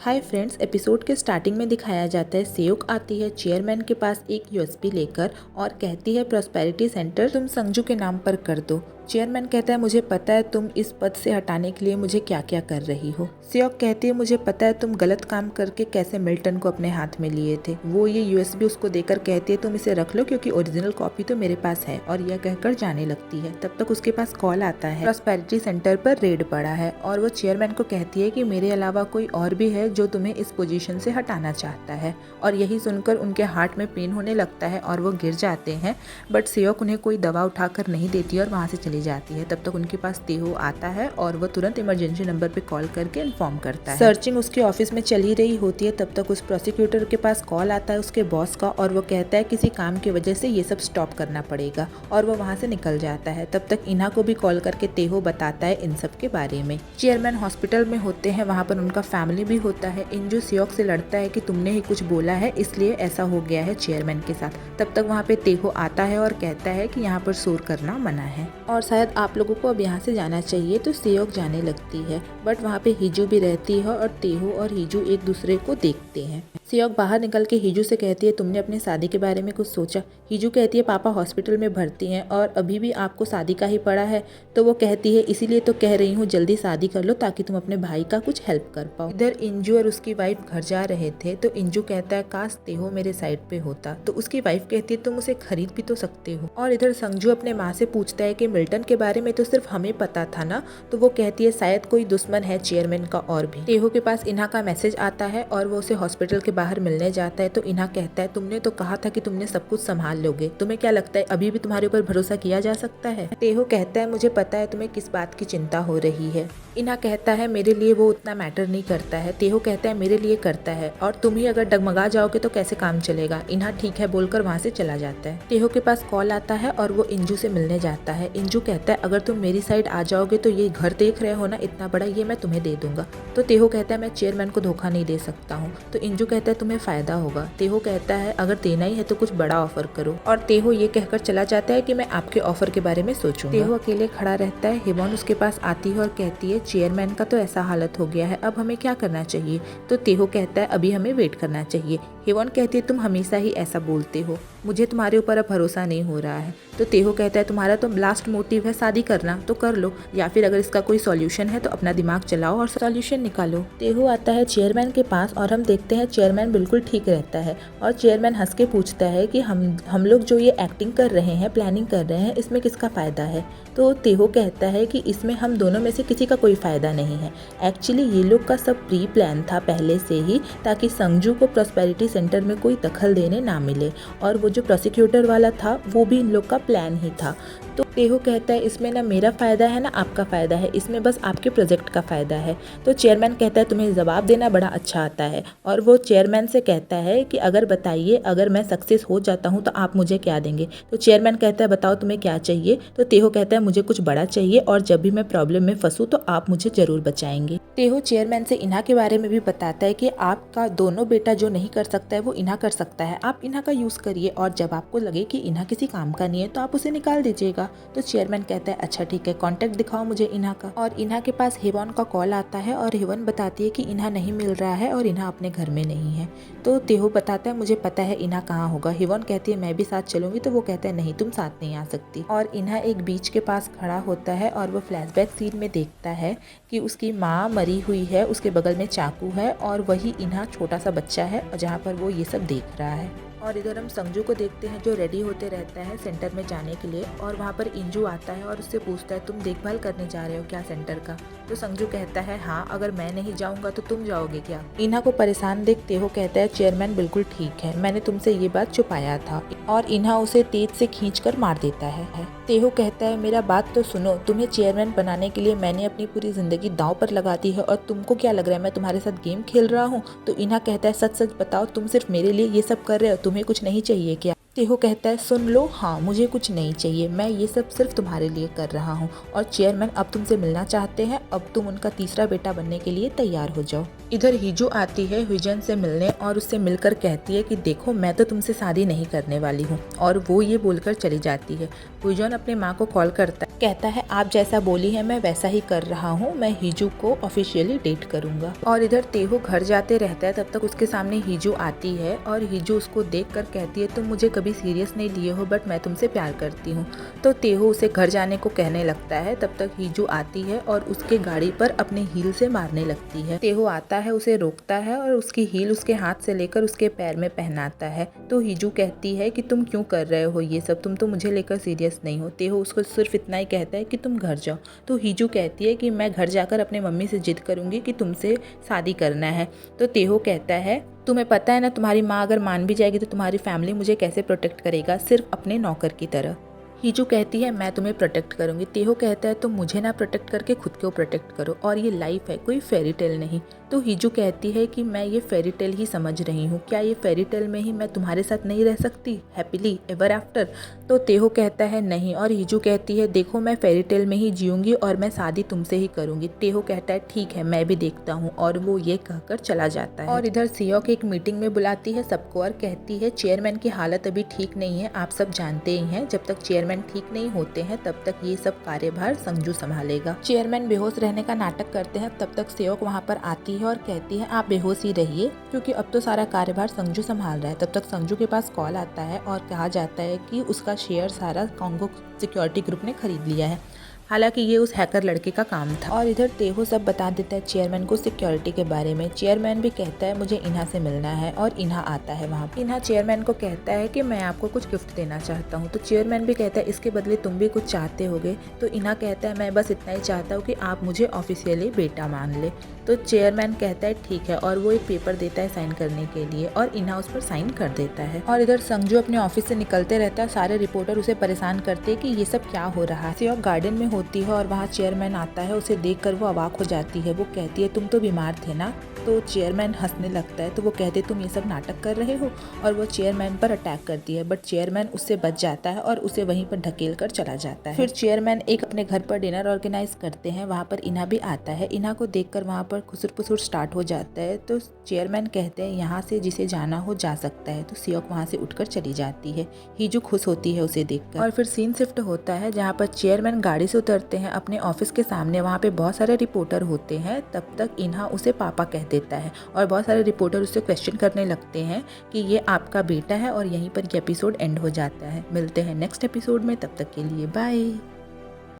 Hi friends, episode के starting में दिखाया जाता है सेयोक आती है चेयरमैन के पास एक यूएसबी लेकर और कहती है प्रॉस्पेरिटी सेंटर तुम संजू के नाम पर कर दो। चेयरमैन कहता है मुझे पता है तुम इस पद से हटाने के लिए मुझे क्या क्या कर रही हो। सेयोक कहती है मुझे पता है तुम गलत काम करके कैसे मिल्टन को अपने हाथ में लिए थे। वो ये यूएसबी उसको देकर कहती है तुम इसे रख लो क्योंकि ओरिजिनल कॉपी तो मेरे पास है, और यह कहकर जाने लगती है। तब तक उसके पास कॉल आता है प्रॉस्पेरिटी सेंटर पर रेड पड़ा है और वो चेयरमैन को कहती है कि मेरे अलावा कोई और भी है जो तुम्हें इस पोजीशन से हटाना चाहता है। और यही सुनकर उनके हार्ट में पेन होने लगता है और वो गिर जाते हैं, बट सेयोक उन्हें कोई दवा उठाकर नहीं देती और वहाँ से चली जाती है। तब तक उनके पास तेहो आता है और वो तुरंत इमरजेंसी नंबर पे कॉल करके इन्फॉर्म करता है। सर्चिंग उसके ऑफिस में चल ही रही होती है, तब तक उस प्रोसिक्यूटर के पास कॉल आता है उसके बॉस का, और वो कहता है किसी काम की वजह से ये सब स्टॉप करना पड़ेगा, और वो वहाँ से निकल जाता है। तब तक इन्हा को भी कॉल करके तेहो बताता है इन सब के बारे में। चेयरमैन हॉस्पिटल में होते हैं, वहाँ पर उनका फैमिली भी होता है। इंजू सेयोक से लड़ता है कि तुमने ही कुछ बोला है इसलिए ऐसा हो गया है चेयरमैन के साथ। तब तक वहाँ पे तेहो आता है और कहता है कि यहाँ पर शोर करना मना है और शायद आप लोगों को अब यहाँ से जाना चाहिए। तो सेयोक जाने लगती है, बट वहाँ पे हिजू भी रहती है और तेहो और हिजू एक दूसरे को देखते हैं। सेयोक बाहर निकल के हिजू से कहती है तुमने अपनी शादी के बारे में कुछ सोचा। हिजू कहती है पापा हॉस्पिटल में भर्ती हैं और अभी भी आपको शादी का ही पड़ा है। तो वो कहती है इसीलिए तो कह रही हूँ जल्दी शादी कर लो ताकि तुम अपने भाई का कुछ हेल्प कर पाओ। इधर इंजू और उसकी वाइफ घर जा रहे थे, तो इंजू कहता है काश तेहो मेरे साइड पे होता। तो उसकी वाइफ कहती है तुम उसे खरीद भी तो सकते हो। और इधर संजू अपने माँ से पूछता है कि मिल्टन के बारे में तो सिर्फ हमें पता था ना। तो वो कहती है शायद कोई दुश्मन है चेयरमैन का और भी। तेहो के पास इन्हा का मैसेज आता है और वो उसे हॉस्पिटल के बाहर मिलने जाता है। तो इन्हा कहता है तुमने तो कहा था कि तुमने सब कुछ संभाल लोगे, तुम्हें क्या लगता है अभी भी तुम्हारे ऊपर भरोसा किया जा सकता है। तेहो कहता है मुझे पता है तुम्हें किस बात की चिंता हो रही है। इन्हा कहता है मेरे लिए वो उतना मैटर नहीं करता है। तेहो कहता है मेरे लिए करता है, और तुम ही अगर डगमगा जाओगे तो कैसे काम चलेगा। इन्हा ठीक है बोलकर वहाँ से चला जाता है। तेहो के पास कॉल आता है और वो इंजू से मिलने जाता है। इंजू कहता है अगर तुम मेरी साइड आ जाओगे तो ये घर देख रहे हो ना इतना बड़ा, ये मैं तुम्हें दे दूंगा। तो तेहो कहता है मैं चेयरमैन को धोखा नहीं दे सकता हूँ। तो इंजू कहता है तुम्हें फायदा होगा। तेहो कहता है अगर देना ही है तो कुछ बड़ा ऑफर करो, और तेहो ये कहकर चला जाता है कि मैं आपके ऑफर के बारे में सोचूंगा। तेहो अकेले खड़ा रहता है। हिवॉन उसके पास आती है और कहती है चेयरमैन का तो ऐसा हालत हो गया है, अब हमें क्या करना चाहिए। तो तेहो कहता है अभी हमें वेट करना चाहिए। हिवॉन कहती है तुम हमेशा ही ऐसा बोलते हो, मुझे तुम्हारे ऊपर अब भरोसा नहीं हो रहा है। तो तेहो कहता है तुम्हारा तो लास्ट मोटिव है शादी करना, तो कर लो, या फिर अगर इसका कोई सॉल्यूशन है तो अपना दिमाग चलाओ और सॉल्यूशन निकालो। तेहो आता है चेयरमैन के पास और हम देखते हैं चेयरमैन बिल्कुल ठीक रहता है, और चेयरमैन हंस के पूछता है कि हम लोग जो ये एक्टिंग कर रहे हैं, प्लानिंग कर रहे हैं, इसमें किसका फायदा है। तो तेहो कहता है कि इसमें हम दोनों में से किसी का कोई फायदा नहीं है। एक्चुअली ये लोग का सब प्री प्लान था पहले से ही, ताकि संजू को प्रॉस्पेरिटी सेंटर में कोई दखल देने ना मिले, और वो जो प्रोसिक्यूटर वाला था वो भी इन लोग का प्लान ही था। तो तेहो कहता है इसमें ना मेरा फायदा है ना आपका फायदा है, इसमें बस आपके प्रोजेक्ट का फायदा है। तो चेयरमैन कहता है तुम्हें जवाब देना बड़ा अच्छा आता है, और वो चेयरमैन से कहता है कि अगर बताइए अगर मैं सक्सेस हो जाता हूँ तो आप मुझे क्या देंगे। तो चेयरमैन कहता है बताओ तुम्हें क्या चाहिए। तो तेहो कहता है मुझे कुछ बड़ा चाहिए, और जब भी मैं प्रॉब्लम में फंसूँ तो आप मुझे जरूर बचाएंगे। तेहो चेयरमैन से इन्हा के बारे में भी बताता है कि आपका दोनों बेटा जो नहीं कर सकता है वो इन्हा कर सकता है, आप इन्हा का यूज करिए, और जब आपको लगे कि इन्हा किसी काम का नहीं है तो आप उसे निकाल दीजिएगा। तो चेयरमैन कहता है अच्छा ठीक है, कांटेक्ट दिखाओ मुझे इन्हा का। और इन्हा के पास हिवॉन का कॉल आता है और हिवॉन बताती है कि इन्हा नहीं मिल रहा है और इन्हा अपने घर में नहीं है। तो तेहो बताता है मुझे पता है इन्हा कहाँ होगा। हिवॉन कहती है मैं भी साथ चलूंगी। तो वो कहता है नहीं तुम साथ नहीं आ सकती। और इन्हा एक बीच के पास खड़ा होता है और वो फ्लैशबैक सीन में देखता है कि उसकी माँ मरी हुई है, उसके बगल में चाकू है, और वही इन्हा छोटा सा बच्चा है जहाँ पर वो ये सब देख रहा है। और इधर हम संजू को देखते हैं जो रेडी होते रहता है सेंटर में जाने के लिए, और वहाँ पर इंजू आता है और उससे पूछता है तुम देखभाल करने जा रहे हो क्या सेंटर का। तो संजू कहता है हाँ, अगर मैं नहीं जाऊँगा तो तुम जाओगे क्या। इन्हा को परेशान देख तेहो कहता है चेयरमैन बिल्कुल ठीक है, मैंने तुमसे ये बात छुपाया था, और इन्हा उसे तेज से खींच कर मार देता है। तेहो कहता है मेरा बात तो सुनो, तुम्हें चेयरमैन बनाने के लिए मैंने अपनी पूरी जिंदगी दांव पर लगा दी है, और तुमको क्या लग रहा है मैं तुम्हारे साथ गेम खेल रहा हूँ। तो इन्हा कहता है सच सच बताओ तुम सिर्फ मेरे लिए ये सब कर रहे हो, तुम्हें कुछ नहीं चाहिए क्या। तेहो कहता है सुन लो, हाँ मुझे कुछ नहीं चाहिए, मैं ये सब सिर्फ तुम्हारे लिए कर रहा हूँ, और चेयरमैन अब तुमसे मिलना चाहते हैं, अब तुम उनका तीसरा बेटा बनने के लिए तैयार हो जाओ। इधर हिजू आती है हुइजन से मिलने और उससे मिलकर कहती है कि देखो मैं तो तुमसे शादी नहीं करने वाली हूँ, और वो ये बोलकर चली जाती है। हुइजन अपने माँ को कॉल करता है कहता है आप जैसा बोली है मैं वैसा ही कर रहा हूँ, मैं हीजू को ऑफिशियली डेट करूँगा। और इधर तेहो घर जाते रहता है, तब तक उसके सामने हीजू आती है और हीजू उसको देखकर कहती है तुम मुझे कभी सीरियस नहीं लिए हो बट मैं तुमसे प्यार करती हूँ। तो तेहो उसे घर जाने को कहने लगता है, तब तक हीजू आती है और उसके गाड़ी पर अपने हील से मारने लगती है। तेहो आता है, उसे रोकता है और उसकी हील उसके हाथ से लेकर उसके पैर में पहनाता है। तो हीजू कहती है कि तुम क्यों कर रहे हो ये सब, तुम तो मुझे लेकर सीरियस नहीं हो। तेहो उसको सिर्फ इतना ही कहता है कि तुम घर जाओ। तो हीजू कहती है कि मैं घर जाकर अपने मम्मी से जिद करूंगी कि तुमसे शादी करना है। तो तेहो कहता है तुम्हें पता है ना, तुम्हारी माँ अगर मान भी जाएगी तो तुम्हारी फैमिली मुझे कैसे प्रोटेक्ट करेगा, सिर्फ अपने नौकर की तरह। हीजू कहती है मैं तुम्हें प्रोटेक्ट करूंगी। तेहो कहता है तुम मुझे ना प्रोटेक्ट करके खुद को प्रोटेक्ट करो, और ये लाइफ है कोई फेरी टेल नहीं। तो हीजू कहती है कि मैं ये फेरी टेल ही समझ रही हूँ, क्या ये फेरी टेल में ही मैं तुम्हारे साथ नहीं रह सकती हैप्पीली एवर आफ्टर। तो तेहो कहता है नहीं, और हीजू कहती है देखो मैं फेरी टेल में ही जीऊँगी और मैं शादी तुमसे ही करूँगी। तेहो कहता है ठीक है मैं भी देखता हूँ, और वो ये कहकर चला जाता है। और इधर सियोक एक मीटिंग में बुलाती है सबको और कहती है चेयरमैन की हालत अभी ठीक नहीं है, आप सब जानते ही हैं, जब तक चेयरमैन ठीक नहीं होते हैं तब तक ये सब कार्यभार संजू संभालेगा। चेयरमैन बेहोश रहने का नाटक करते हैं, तब तक सेवक वहाँ पर आती है और कहती है आप बेहोश ही रहिए क्योंकि अब तो सारा कार्यभार संजू संभाल रहा है। तब तक संजू के पास कॉल आता है और कहा जाता है कि उसका शेयर सारा कॉन्गो सिक्योरिटी ग्रुप ने खरीद लिया है। हालांकि ये उस हैकर लड़के का काम था। और इधर तेहो सब बता देता है चेयरमैन को सिक्योरिटी के बारे में। चेयरमैन भी कहता है मुझे इन्हा से मिलना है, और इन्हा आता है वहाँ पे। इन्हा चेयरमैन को कहता है कि मैं आपको कुछ गिफ्ट देना चाहता हूँ। तो चेयरमैन भी कहता है इसके बदले तुम भी कुछ चाहते होगे। तो इन्हा कहता है मैं बस इतना ही चाहता हूँ कि आप मुझे ऑफिशियली बेटा मान ले। तो चेयरमैन कहता है ठीक है, और वो एक पेपर देता है साइन करने के लिए, और इन्हा उस पर साइन कर देता है। और इधर संजू अपने ऑफिस से निकलते रहता है, सारे रिपोर्टर उसे परेशान करते हैं कि ये सब क्या हो रहा है। सियोक गार्डन में होती है और वहाँ चेयरमैन आता है, उसे देखकर वो अवाक हो जाती है। वो कहती है तुम तो बीमार थे ना। तो चेयरमैन हंसने लगता है, तो वो कहते तुम ये सब नाटक कर रहे हो, और वो चेयरमैन पर अटैक करती है, बट चेयरमैन उससे बच जाता है और उसे वहीं पर ढकेल कर चला जाता है। फिर चेयरमैन एक अपने घर पर डिनर ऑर्गेनाइज करते हैं, वहाँ पर इन्हा भी आता है। इन्हा को देखकर वहाँ पर खुसुर पुसुर स्टार्ट हो जाता है। तो चेयरमैन कहते हैं यहाँ से जिसे जाना हो जा सकता है। तो सियोक वहाँ से उठकर चली जाती है। हीजू खुश होती है उसे देखकर। और फिर सीन शिफ्ट होता है जहाँ पर चेयरमैन गाड़ी से उतरते हैं अपने ऑफिस के सामने, वहाँ पे बहुत सारे रिपोर्टर होते हैं। तब तक इन्हा उसे पापा कह देता है और बहुत सारे रिपोर्टर उससे क्वेश्चन करने लगते हैं कि ये आपका बेटा है, और यहीं पर ये एपिसोड एंड हो जाता है। मिलते हैं नेक्स्ट एपिसोड में, तब तक के लिए बाय।